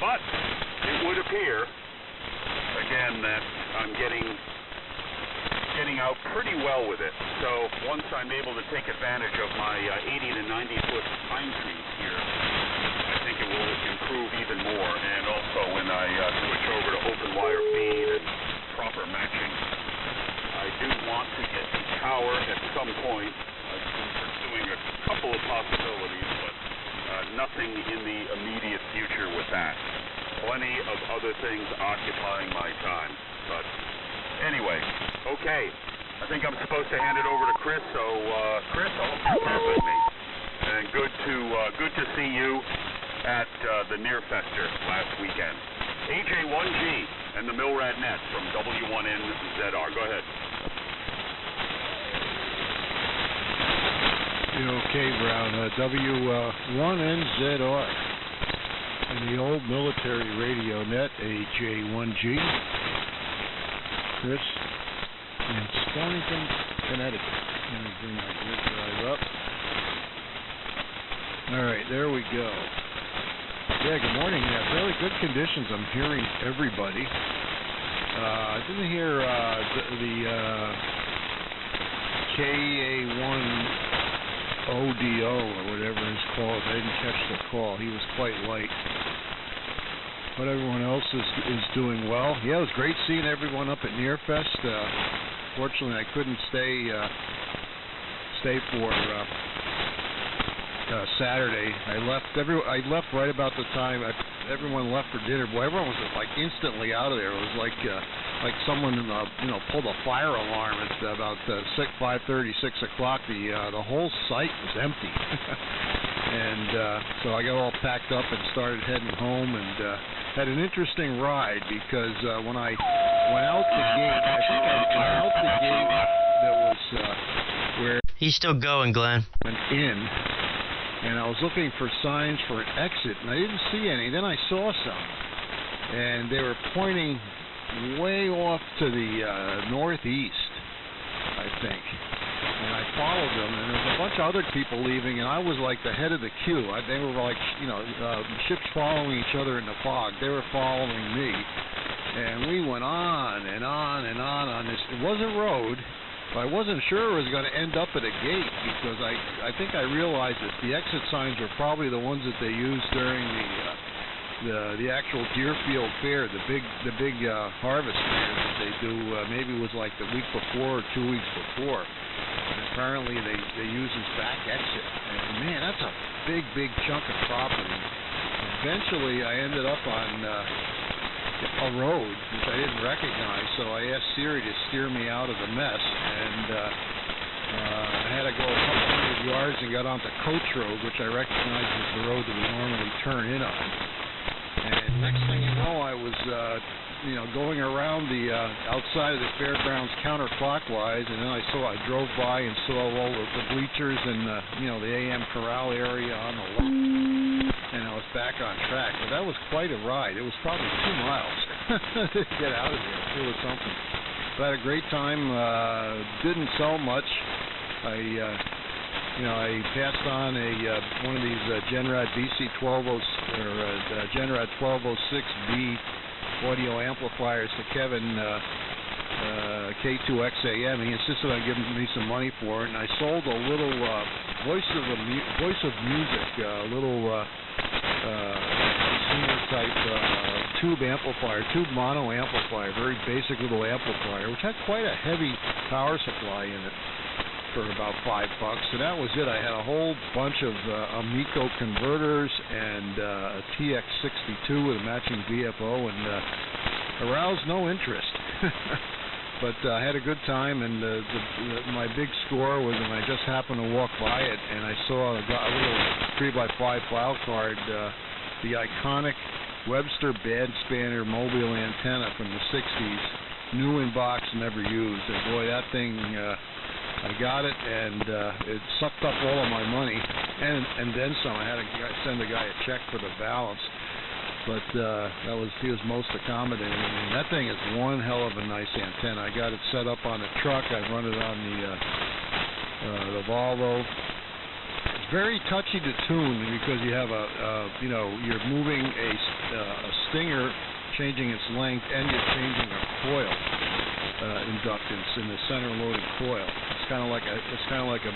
But it would appear, again, that I'm getting out pretty well with it. So once I'm able to take advantage of my 80 to 90 foot pine trees here, I think it will improve even more. And also when I switch over to open wire feed and proper matching, I do want to get the tower at some point. I've been pursuing a couple of possibilities, but nothing in the immediate future with that. Plenty of other things occupying my time. But anyway, okay. I think I'm supposed to hand it over to Chris, so Chris, I hope you bear with me. and good to see you at the Nearfester last weekend. AJ1G and the Milrad Net from W1NZR. Go ahead. Okay, Brown. W1NZR and the old military radio net, AJ1G. Chris in Stonington, Connecticut. Let me bring my grid drive up. All right, there we go. Yeah, good morning. Yeah, fairly good conditions. I'm hearing everybody. I didn't hear the KA1ODO or whatever his call is. I didn't catch the call. He was quite light. But everyone else is doing well. Yeah, it was great seeing everyone up at Nearfest. Fortunately, I couldn't stay for Saturday. I left right about the time everyone left for dinner. Boy, everyone was like instantly out of there. It was like someone pulled a fire alarm at about 5:30, 6 o'clock. The whole site was empty. And so I got all packed up and started heading home, and had an interesting ride because when I went out the gate, I think I went out the gate that was where He's still going, Glenn. went in, and I was looking for signs for an exit, and I didn't see any. Then I saw some, and they were pointing way off to the northeast, I think. And I followed them, and there was a bunch of other people leaving, and I was like the head of the queue. They were like, ships following each other in the fog. They were following me, and we went on and on and on this. It was a road, but I wasn't sure it was going to end up at a gate because I think I realized that the exit signs were probably the ones that they used during the actual Deerfield Fair, the big harvest fair that they do. Maybe it was like the week before or 2 weeks before. And apparently they use this back exit. And man, that's a big chunk of property. Eventually, I ended up on a road which I didn't recognize, so I asked Siri to steer me out of the mess, and I had to go a couple hundred yards and got onto Coach Road, which I recognized as the road that we normally turn in on. And next thing you know, I was going around the outside of the fairgrounds counterclockwise, and then I drove by and saw all the bleachers and the AM corral area on the left, and I was back on track. But that was quite a ride. It was probably 2 miles to get out of there. It was something. But I had a great time. Didn't sell much. I passed on one of these Genrad BC12 or Genrad 1206B audio amplifiers to Kevin K2XAM. He insisted on giving me some money for it, and I sold a little voice of music, a little senior type tube mono amplifier, very basic little amplifier, which had quite a heavy power supply in it, for about $5, and that was it. I had a whole bunch of Amico converters and a TX62 with a matching VFO, and aroused no interest. But I had a good time, and my big score was when I just happened to walk by it, and I saw a little 3x5 file card, the iconic Webster Bandspanner mobile antenna from the 60s, new in box, never used, and boy, that thing... I got it, and it sucked up all of my money, and then some. I had to send a guy a check for the balance, but he was most accommodating. I mean, that thing is one hell of a nice antenna. I got it set up on the truck. I run it on the Volvo. It's very touchy to tune because you have you're moving a stinger, changing its length, and you're changing a coil inductance in the center loaded coil. It's kind of like a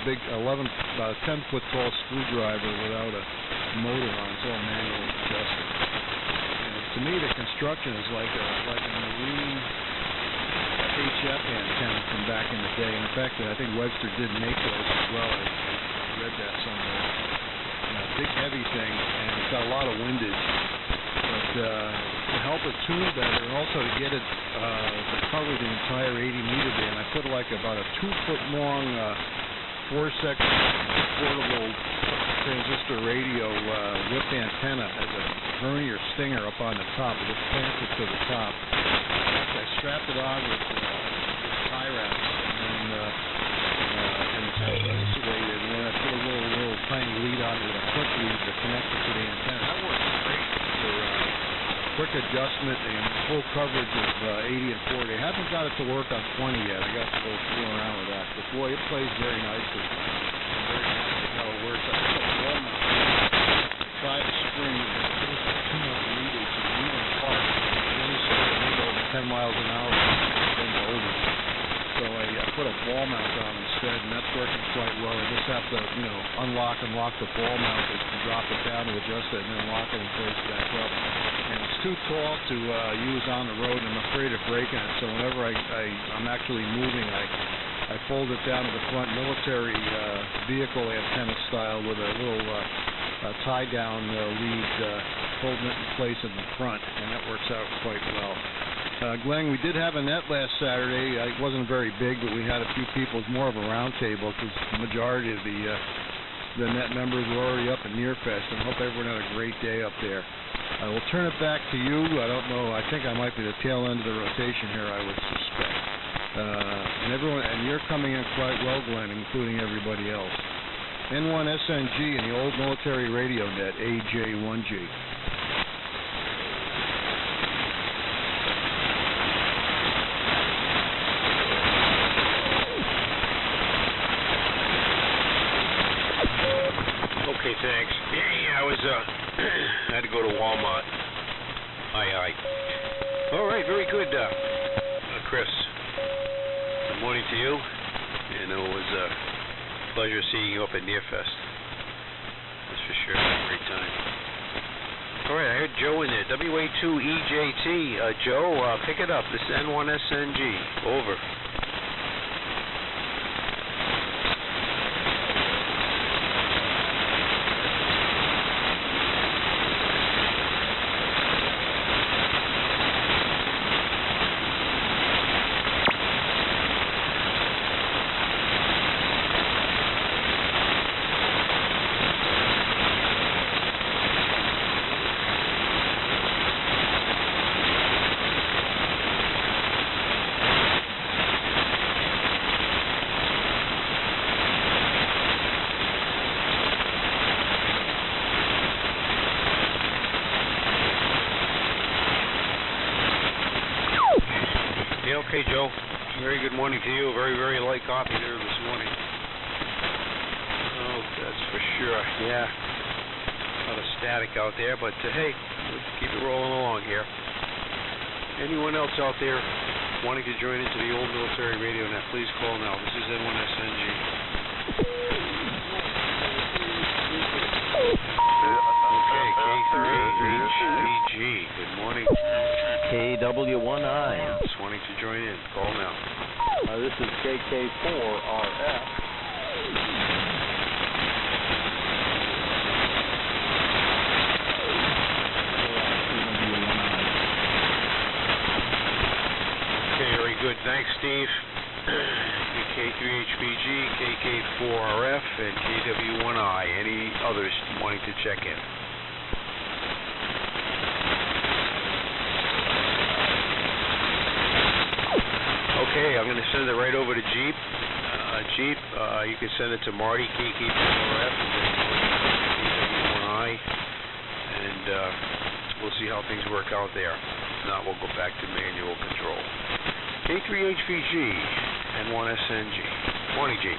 big about a 10-foot tall screwdriver without a motor on. It's all manually adjusted. And to me, the construction is like a marine HF antenna from back in the day. In fact, I think Webster did make those as well. I read that somewhere. Big heavy thing, and it's got a lot of windage. But to help it tune better, and also to get it to cover the entire 80-meter band, I put like about a 2-foot long 4-section portable transistor radio whip antenna has a vernier stinger up on the top. It just clamps it to the top. I strapped it on with tie wraps and insulated, and then I put a little tiny lead on it with a quick lead to connect it to the antenna. That works great for quick adjustment and full coverage of 80 and 40. I haven't got it to work on 20 yet. I got to go screw around with that. But boy, it plays very nicely. I'm very happy with how it works. I put a wall mount. I tried a spring, but it was too much meters and even apart. It only said it went over 10 miles an hour and over. So I put a ball mount on instead, and that's working quite well. I just have to, unlock and lock the ball mount and drop it down to adjust it, and then lock it in place back up. And it's too tall to use on the road, and I'm afraid of breaking it. So whenever I'm actually moving, I fold it down to the front military vehicle antenna style with a little tie-down lead, holding it in place in the front, and that works out quite well. Glenn, we did have a net last Saturday. It wasn't very big, but we had a few people. It was more of a round table because the majority of the net members were already up at Nearfest, and I hope everyone had a great day up there. I will turn it back to you. I don't know. I think I might be the tail end of the rotation here, I would suspect. And you're coming in quite well, Glenn, including everybody else. N1SNG and the old military radio net, AJ1G. Okay, thanks. Yeah, I was, I had to go to Walmart. Aye. All right, very good, Chris. Good morning to you. And it was a pleasure seeing you up at Nearfest. That's for sure. Great time. All right, I heard Joe in there. WA2EJT. Joe, pick it up. This is N1SNG. Over. Okay, Joe. Very good morning to you. Very, very light coffee there this morning. Oh, that's for sure. Yeah. A lot of static out there, but hey, let's keep it rolling along here. Anyone else out there wanting to join into the old military radio net, please call now. This is N1SNG. Okay, K3HBG. Good morning. KW1I. Just wanting to join in. Call now. This is KK4RF. Okay, very good. Thanks, Steve. K3HBG, KK4RF, and KW1I. Any others wanting to check in? Okay, I'm going to send it right over to Jeep. Jeep, you can send it to Marty, KK4RF, and KW1I, and we'll see how things work out there. If not, we'll go back to manual control. K3HBG, N1SNG. Morning, Jeep.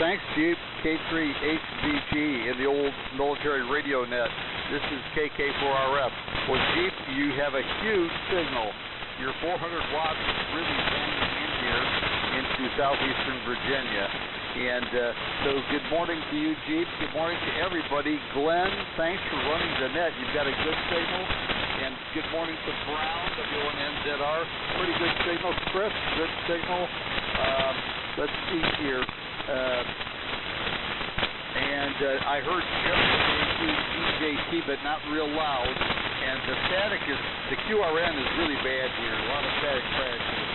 thanks, Jeep. K3HVG in the old military radio net. This is KK4RF. Well, Jeep, you have a huge signal. Your 400 watts is really banging in here into southeastern Virginia. And so good morning to you, Jeep. Good morning to everybody. Glenn, thanks for running the net. You've got a good signal. And good morning to Brown, W1NZR. Pretty good signal. Chris, good signal. Let's see here. I heard EJT, but not real loud. And the static the QRN is really bad here. A lot of static crashes.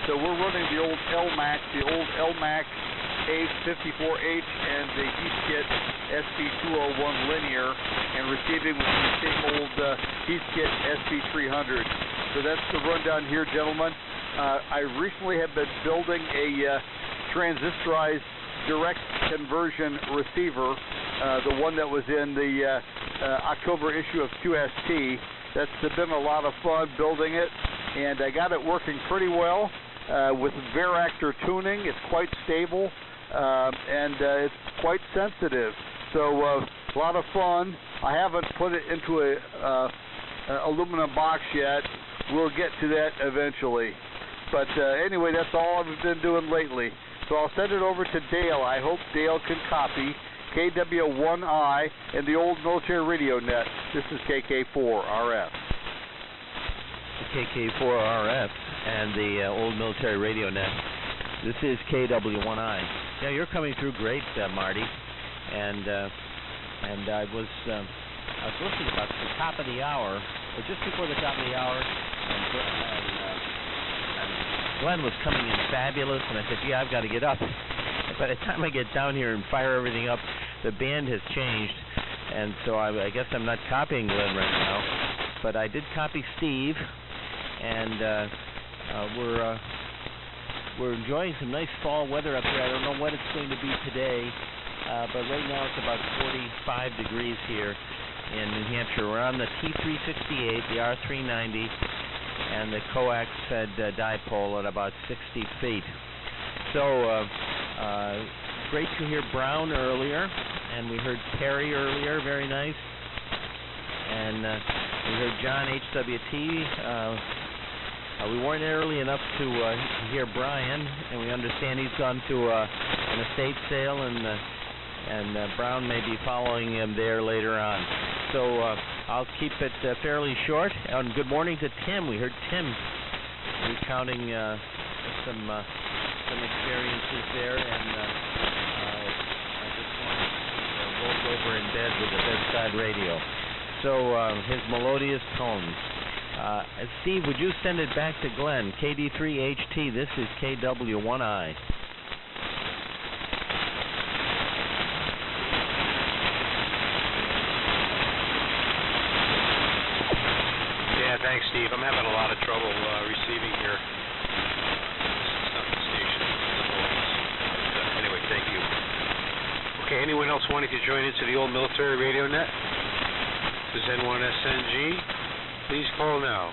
So we're running the old LMAC A54H and the Heathkit SP201 linear, and receiving with the same old Heathkit SP300. So that's the rundown here, gentlemen. I recently have been building a transistorized direct conversion receiver, the one that was in the October issue of QST. That's been a lot of fun building it, and I got it working pretty well with Varactor tuning. It's quite stable, and it's quite sensitive. So a lot of fun. I haven't put it into a aluminum box yet. We'll get to that eventually. But anyway, that's all I've been doing lately. So I'll send it over to Dale. I hope Dale can copy KW1I and the old military radio net. This is KK4RF. KK4RF and the old military radio net. This is KW1I. Yeah, you're coming through great, Marty. And I was listening about the top of the hour, or just before the top of the hour, and Glenn was coming in fabulous, and I said, "Yeah, I've got to get up." By the time I get down here and fire everything up, the band has changed, and so I guess I'm not copying Glenn right now, but I did copy Steve, and we're enjoying some nice fall weather up here. I don't know what it's going to be today, but right now it's about 45 degrees here in New Hampshire. We're on the T368, the R390, and the coax-fed dipole at about 60 feet. So great to hear Brown earlier, and we heard Terry earlier, very nice. And we heard John HWT. We weren't early enough to hear Brian, and we understand he's gone to an estate sale, and Brown may be following him there later on. So I'll keep it fairly short. And good morning to Tim. We heard Tim recounting some experiences there, and I just want to roll over in bed with the bedside radio. So his melodious tones. Steve, would you send it back to Glenn? KD3HT, this is KW1I. Yeah, thanks, Steve. I'm having a lot of trouble receiving here. Station. Anyway, thank you. Okay, anyone else wanting to join into the old military radio net? This is N1SNG. Please call now.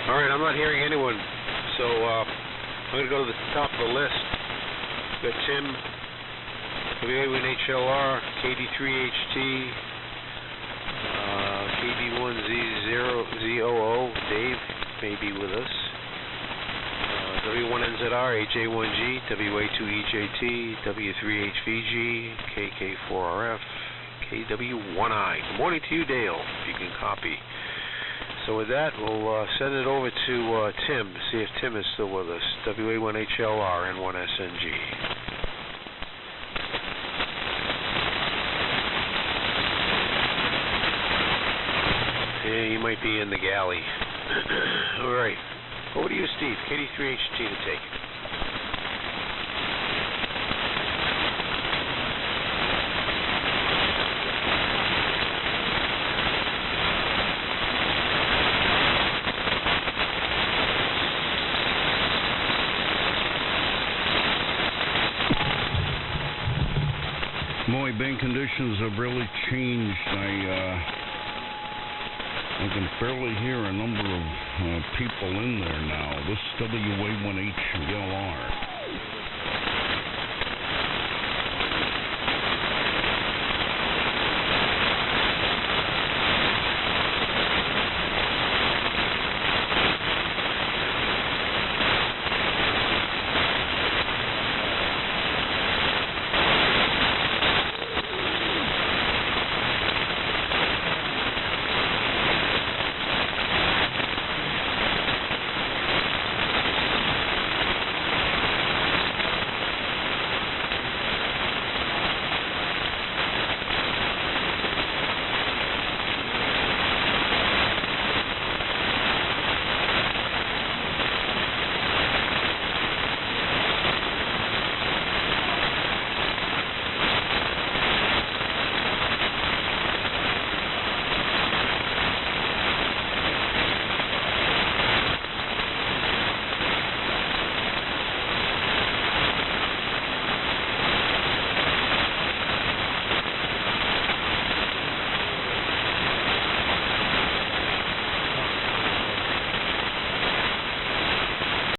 All right, I'm not hearing anyone, so I'm going to go to the top of the list. We've got Tim, WA1HLR, KD3HT, KD1Z0ZOO, Dave may be with us. W1NZR, AJ1G, WA2EJT, W3HVG, KK4RF, KW1I. Good morning to you, Dale, if you can copy. So with that, we'll send it over to Tim, see if Tim is still with us. WA1HLR, N1SNG. Yeah, you might be in the galley. All right. Over to you, Steve. KD3HT to take. Boy, bank conditions have really changed. I can barely hear a number of people in there now. This WA1HLR.